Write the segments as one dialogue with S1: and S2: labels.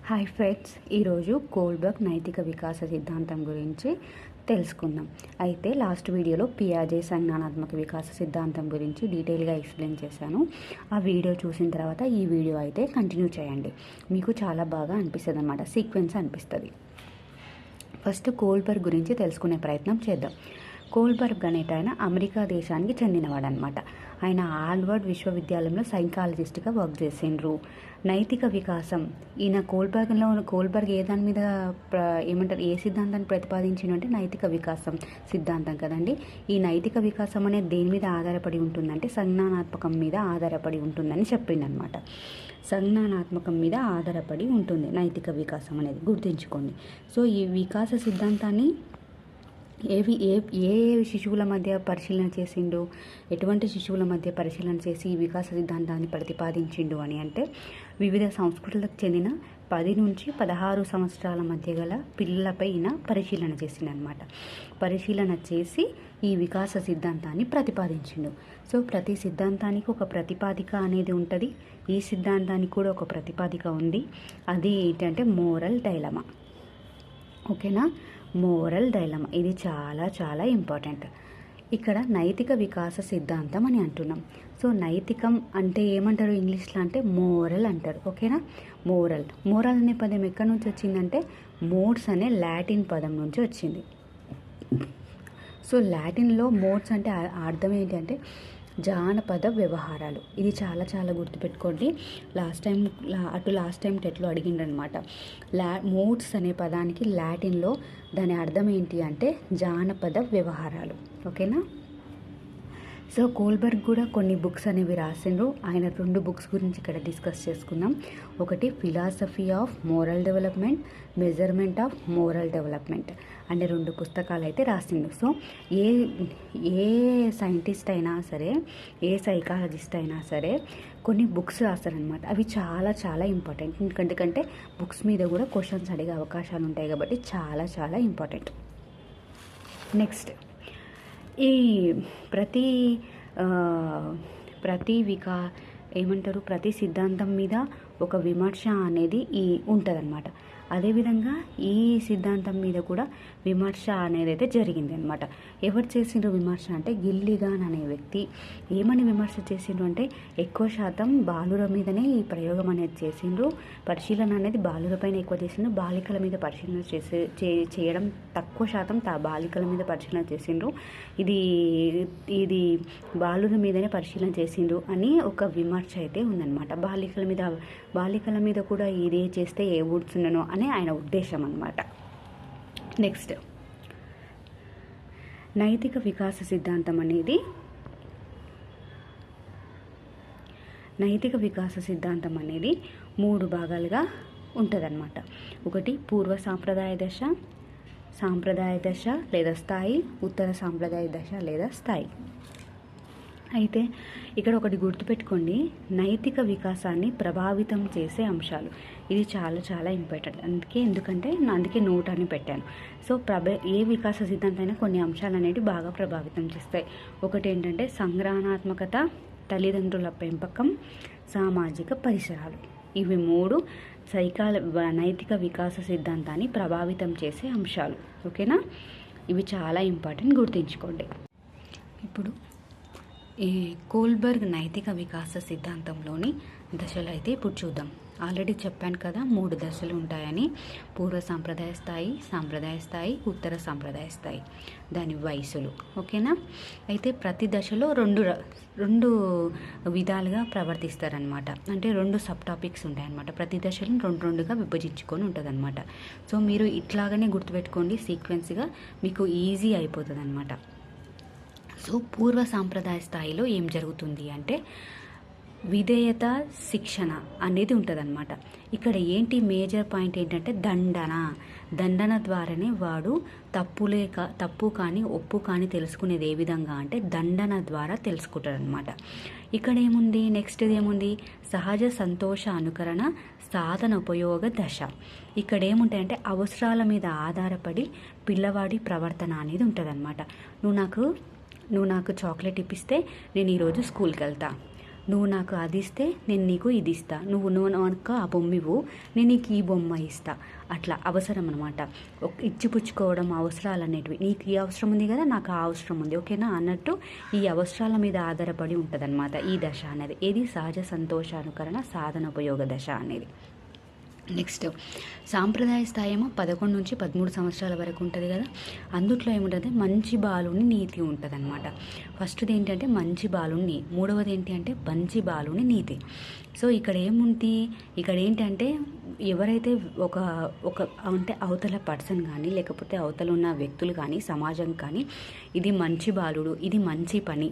S1: Hi friends, ఈరోజు Kohlberg నైతిక వికాస సిద్ధాంతం గురించి తెలుసుకుందాం. అయితే లాస్ట్ వీడియోలో పియాజే సంజ్ఞానాత్మక వికాస సిద్ధాంతం గురించి డీటెయిల్గా ఎక్స్ప్లెయిన్ చేశాను. ఆ వీడియో చూసిన తర్వాత ఈ వీడియో అయితే కంటిన్యూ చేయండి. మీకు చాలా బాగా అనిపిస్తుంది అన్నమాట, సీక్వెన్స్ అనిపిస్తుంది. ఫస్ట్ కోల్బర్గ్ గురించి తెలుసుకునే ప్రయత్నం చేద్దాం. కోల్బర్గ్ అనేట ఆయన అమెరికా దేశానికి చెందినవాడు అనమాట. ఆయన హార్వర్డ్ విశ్వవిద్యాలయంలో సైకాలజిస్ట్గా వర్క్ చేసిండ్రు. నైతిక వికాసం, ఈయన కోల్బర్గ్ ఏ దాని మీద ఏమంటారు, ఏ సిద్ధాంతాన్ని ప్రతిపాదించిండు అంటే నైతిక వికాసం సిద్ధాంతం కదండి. ఈ నైతిక వికాసం అనేది దేని మీద ఆధారపడి ఉంటుందంటే సంజ్ఞానాత్మకం మీద ఆధారపడి ఉంటుందని చెప్పిండనమాట. సంజ్ఞానాత్మకం మీద ఆధారపడి ఉంటుంది నైతిక వికాసం అనేది, గుర్తుంచుకోండి. సో ఈ వికాస సిద్ధాంతాన్ని ఏ శిశువుల మధ్య పరిశీలన చేసిండు, ఎటువంటి శిశువుల మధ్య పరిశీలన చేసి ఈ వికాస సిద్ధాంతాన్ని ప్రతిపాదించిండు అని అంటే వివిధ సంస్కృతులకు చెందిన 10 నుంచి 16 సంవత్సరాల మధ్య గల పిల్లలపై ఈయన పరిశీలన చేసిండనమాట. పరిశీలన చేసి ఈ వికాస సిద్ధాంతాన్ని ప్రతిపాదించిండు. సో ప్రతి సిద్ధాంతానికి ఒక ప్రతిపాదిక అనేది ఉంటుంది. ఈ సిద్ధాంతానికి కూడా ఒక ప్రతిపాదిక ఉంది. అది ఏంటంటే మోరల్ డైలమా. ఓకేనా, మోరల్ డైలమా. ఇది చాలా చాలా ఇంపార్టెంట్. ఇక్కడ నైతిక వికాస సిద్ధాంతం అని అంటున్నాం. సో నైతికం అంటే ఏమంటారు ఇంగ్లీష్లో అంటే మోరల్ అంటారు. ఓకేనా, మోరల్ అనే పదం ఎక్కడి నుంచి వచ్చిందంటే మోడ్స్ అనే లాటిన్ పదం నుంచి వచ్చింది. సో లాటిన్లో మోడ్స్ అంటే అర్థం ఏంటి అంటే జానపద వ్యవహారాలు. ఇది చాలా చాలా గుర్తుపెట్టుకోండి. లాస్ట్ టైం టెట్లో అడిగిండ్రనమాట. మోడ్స్ అనే పదానికి లాటిన్లో దాని అర్థం ఏంటి అంటే జానపద వ్యవహారాలు. ఓకేనా. సో కోల్బర్గ్ కూడా కొన్ని బుక్స్ అనేవి రాసిండ్రు. ఆయన 2 బుక్స్ గురించి ఇక్కడ డిస్కస్ చేసుకుందాం. ఒకటి philosophy of moral development, measurement of moral development అనే 2 పుస్తకాలు అయితే రాసిండు. సో ఏ సైంటిస్ట్ అయినా సరే, ఏ సైకాలజిస్ట్ అయినా సరే కొన్ని బుక్స్ రాస్తారనమాట. అవి చాలా చాలా ఇంపార్టెంట్. ఎందుకంటే బుక్స్ మీద కూడా క్వశ్చన్స్ అడిగే అవకాశాలు ఉంటాయి కాబట్టి చాలా చాలా ఇంపార్టెంట్. నెక్స్ట్, ఈ ప్రతి సిద్ధాంతం మీద ఒక విమర్శ అనేది ఉంటుందన్నమాట. అదేవిధంగా ఈ సిద్ధాంతం మీద కూడా విమర్శ అనేది అయితే జరిగింది అనమాట. ఎవరు చేసిండ్రు విమర్శ అంటే గిల్లిగాన్ అనే వ్యక్తి ఏమని విమర్శ చేసిండ్రు అంటే ఎక్కువ శాతం బాలుర మీదనే ఈ ప్రయోగం అనేది చేసిండ్రు. పరిశీలన అనేది బాలుర పైన ఎక్కువ చేసిండ్రు, బాలికల మీద పరిశీలన చేయడం తక్కువ శాతం బాలికల మీద పరిశీలన చేసిండ్రు. ఇది బాలుర మీదనే పరిశీలన చేసిండ్రు అని ఒక విమర్శ అయితే ఉందన్నమాట. బాలికల మీద కూడా ఇదే చేస్తే ఏ ఊడ్చుండనో అనే ఆయన ఉద్దేశం అన్నమాట. నెక్స్ట్, నైతిక వికాస సిద్ధాంతం అనేది 3 భాగాలుగా ఉంటుందన్నమాట. ఒకటి పూర్వ సాంప్రదాయ దశ, సాంప్రదాయ దశ లేదా స్థాయి, ఉత్తర సాంప్రదాయ దశ లేదా స్థాయి. అయితే ఇక్కడ ఒకటి గుర్తుపెట్టుకోండి, నైతిక వికాసాన్ని ప్రభావితం చేసే అంశాలు. ఇది చాలా చాలా ఇంపార్టెంట్. అందుకే నోట్ అని పెట్టాను. సో ఏ వికాస సిద్ధాంతం అయినా కొన్ని అంశాలు అనేవి బాగా ప్రభావితం చేస్తాయి. ఒకటి ఏంటంటే సంగ్రహణాత్మకత, తల్లిదండ్రుల పెంపకం, సామాజిక పరిసరాలు. ఇవి 3 నైతిక వికాస సిద్ధాంతాన్ని ప్రభావితం చేసే అంశాలు. ఓకేనా, ఇవి చాలా ఇంపార్టెంట్, గుర్తుంచుకోండి. ఇప్పుడు ఈ కోల్బర్గ్ నైతిక వికాస సిద్ధాంతంలోని దశలు అయితే ఇప్పుడు చూద్దాం. ఆల్రెడీ చెప్పాను కదా 3 దశలు ఉంటాయని. పూర్వ సాంప్రదాయ స్థాయి, సాంప్రదాయ స్థాయి, ఉత్తర సాంప్రదాయ స్థాయి, దాని వయసులు. ఓకేనా. అయితే ప్రతి దశలో రెండు విధాలుగా ప్రవర్తిస్తారనమాట. అంటే 2 సబ్ టాపిక్స్ ఉంటాయన్నమాట. ప్రతి దశలో 2గా విభజించుకొని ఉంటుంది అనమాట. సో మీరు ఇట్లాగనే గుర్తుపెట్టుకోండి, సీక్వెన్స్గా మీకు ఈజీ అయిపోతుంది అనమాట. సో పూర్వ సాంప్రదాయ స్థాయిలో ఏం జరుగుతుంది అంటే విధేయత శిక్షణ అనేది ఉంటుందన్నమాట. ఇక్కడ మేజర్ పాయింట్ ఏంటంటే దండన ద్వారానే వాడు తప్పు కానీ ఒప్పు కానీ తెలుసుకునేది ఏ విధంగా అంటే దండన ద్వారా తెలుసుకుంటాడు అనమాట. ఇక్కడ నెక్స్ట్ ఏముంది, సహజ సంతోష అనుకరణ సాధన ఉపయోగ దశ. ఇక్కడ ఏముంటాయంటే అవసరాల మీద ఆధారపడి పిల్లవాడి ప్రవర్తన అనేది ఉంటుందన్నమాట. నువ్వు నాకు చాక్లెట్ ఇప్పిస్తే నేను ఈరోజు స్కూల్కి వెళ్తా, నువ్వు నాకు అది ఇస్తే నేను నీకు ఇది ఇస్తా, నువ్వు నాకు ఆ బొమ్మ ఇవ్వు, నేను నీకు ఈ బొమ్మ ఇస్తా. అట్లా అవసరం అనమాట. ఇచ్చిపుచ్చుకోవడం, అవసరాలు అనేటివి. నీకు ఈ అవసరం ఉంది కదా, నాకు ఆ అవసరం ఉంది, ఓకేనా అన్నట్టు ఈ అవసరాల మీద ఆధారపడి ఉంటుందన్నమాట ఈ దశ అనేది. ఇది సహజ సంతోషానుకరణ సాధనోపయోగ దశ అనేది. నెక్స్ట్ సాంప్రదాయ స్థాయి ఏమో 11 నుంచి 13 సంవత్సరాల వరకు ఉంటుంది కదా. అందుట్లో ఏముంటుంది, మంచి బాలుని నీతి ఉంటుంది అనమాట. ఫస్ట్ది ఏంటంటే మంచి బాలుని, మూడవది ఏంటి అంటే మంచి బాలుని నీతి. సో ఇక్కడ ఏముంది, ఇక్కడ ఏంటంటే ఎవరైతే ఒక ఒక అంటే అవతల పర్సన్ కానీ లేకపోతే అవతల ఉన్న వ్యక్తులు కానీ సమాజం కానీ ఇది మంచి బాలుడు, ఇది మంచి పని,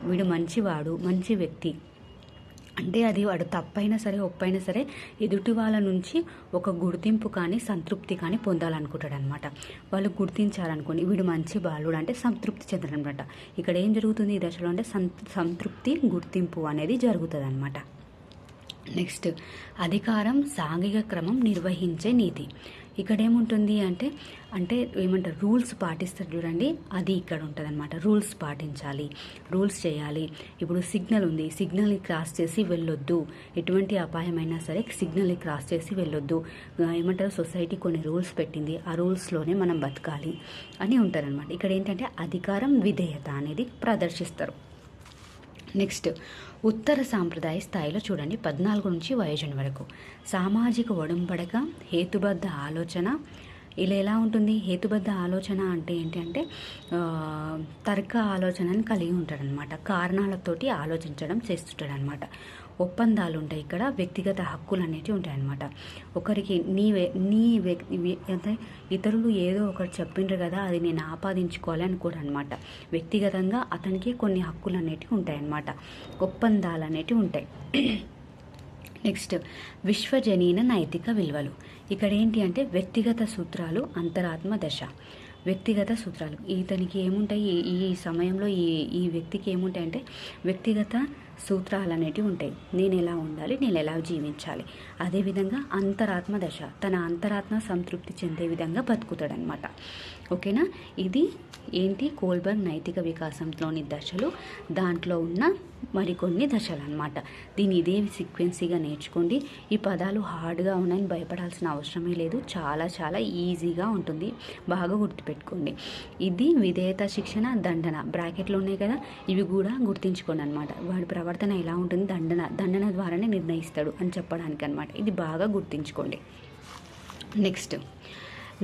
S1: వీడు మంచివాడు, మంచి వ్యక్తి అంటే అది వాడు తప్పైనా సరే ఒప్పైనా సరే ఎదుటి వాళ్ళ నుంచి ఒక గుర్తింపు కానీ సంతృప్తి కానీ పొందాలనుకుంటాడు అనమాట. వాళ్ళు గుర్తించాలనుకోండి వీడు మంచి బాలుడు అంటే సంతృప్తి చెందడనమాట. ఇక్కడ ఏం జరుగుతుంది ఈ దశలో అంటే సంతృప్తి గుర్తింపు అనేది జరుగుతుంది అనమాట. నెక్స్ట్ అధికారం సాంఘిక క్రమం నిర్వహించే నీతి. ఇక్కడ ఏముంటుంది అంటే అంటే ఏమంటారు, రూల్స్ పాటిస్తారు చూడండి, అది ఇక్కడ ఉంటుంది అనమాట. రూల్స్ పాటించాలి, రూల్స్ చేయాలి. ఇప్పుడు సిగ్నల్ ఉంది, సిగ్నల్ని క్రాస్ చేసి వెళ్ళొద్దు, ఎటువంటి అపాయమైనా సరే సిగ్నల్ని క్రాస్ చేసి వెళ్ళొద్దు. ఏమంటారు, సొసైటీ కొన్ని రూల్స్ పెట్టింది, ఆ రూల్స్లోనే మనం బతకాలి అని ఉంటారనమాట. ఇక్కడ ఏంటంటే అధికారం విధేయత అనేది ప్రదర్శిస్తారు. నెక్స్ట్ ఉత్తర సాంప్రదాయ స్థాయిలో చూడండి 14 నుంచి వయోజన వరకు సామాజిక ఒడంబడక, హేతుబద్ధ ఆలోచన. ఇలా ఎలా ఉంటుంది, హేతుబద్ధ ఆలోచన అంటే ఏంటి అంటే తర్క ఆలోచనని కలిగి ఉంటాడనమాట. కారణాలతోటి ఆలోచించడం చేస్తుంటాడనమాట. ఒప్పందాలు ఉంటాయి ఇక్కడ, వ్యక్తిగత హక్కులు అనేవి ఉంటాయన్నమాట. ఒకరికి అంటే ఇతరులు ఏదో ఒకటి చెప్పిండ్రు కదా అది నేను ఆపాదించుకోవాలి అనుకోడు అనమాట. వ్యక్తిగతంగా అతనికి కొన్ని హక్కులు అనేటివి ఉంటాయన్నమాట, ఒప్పందాలు అనేటివి ఉంటాయి. నెక్స్ట్ విశ్వజనీన నైతిక విలువలు. ఇక్కడ ఏంటి అంటే వ్యక్తిగత సూత్రాలు, అంతరాత్మ దశ. వ్యక్తిగత సూత్రాలు ఇతనికి ఏముంటాయి, ఈ సమయంలో ఈ వ్యక్తికి ఏముంటాయంటే వ్యక్తిగత సూత్రాలు అనేటివి ఉంటాయి. నేను ఎలా ఉండాలి, నేను ఎలా జీవించాలి. అదేవిధంగా అంతరాత్మ దశ, తన అంతరాత్మ సంతృప్తి చెందే విధంగా బతుకుతాడనమాట. ఓకేనా, ఇది ఏంటి కోల్బర్గ్ నైతిక వికాసంలోని దశలు, దాంట్లో ఉన్న మరికొన్ని దశలు అనమాట. దీన్ని ఇదే సీక్వెన్సీగా నేర్చుకోండి. ఈ పదాలు హార్డ్గా ఉన్నాయని భయపడాల్సిన అవసరమే లేదు, చాలా చాలా ఈజీగా ఉంటుంది, బాగా గుర్తుపెట్టుకోండి. ఇది విధేయత, శిక్షణ, దండన బ్రాకెట్లు ఉన్నాయి కదా, ఇవి కూడా గుర్తించుకోండి అనమాట. వాడి ప్రవర్తన ఎలా ఉంటుంది, దండన ద్వారానే నిర్ణయిస్తాడు అని చెప్పడానికి అనమాట. ఇది బాగా గుర్తించుకోండి. నెక్స్ట్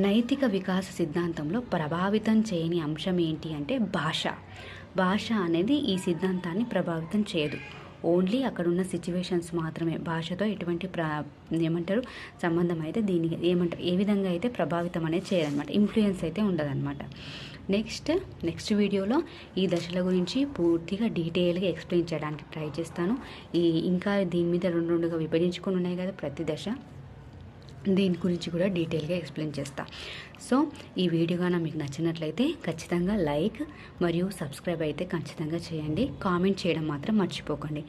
S1: నైతిక వికాస సిద్ధాంతంలో ప్రభావితం చేయని అంశం ఏంటి అంటే భాష అనేది ఈ సిద్ధాంతాన్ని ప్రభావితం చేయదు. ఓన్లీ అక్కడున్న సిచ్యువేషన్స్ మాత్రమే. భాషతో ఎటువంటి ఏమంటారు సంబంధం అయితే దీనికి ఏమంటారు ఏ విధంగా అయితే ప్రభావితం అనేది చేయదన్నమాట, ఇన్ఫ్లుయెన్స్ అయితే ఉండదన్నమాట. నెక్స్ట్ వీడియోలో ఈ దశల గురించి పూర్తిగా డీటెయిల్గా ఎక్స్ప్లెయిన్ చేయడానికి ట్రై చేస్తాను. ఇంకా దీని మీద రెండుగా విభజించుకొని ఉన్నాయి కదా ప్రతి దశ, దీని గురించి కూడా డీటెయిల్గా ఎక్స్ప్లెయిన్ చేస్తా. సో ఈ వీడియో కానీ మీకు నచ్చినట్లయితే ఖచ్చితంగా లైక్ మరియు సబ్స్క్రైబ్ అయితే ఖచ్చితంగా చేయండి. కామెంట్ చేయడం మాత్రం మర్చిపోకండి.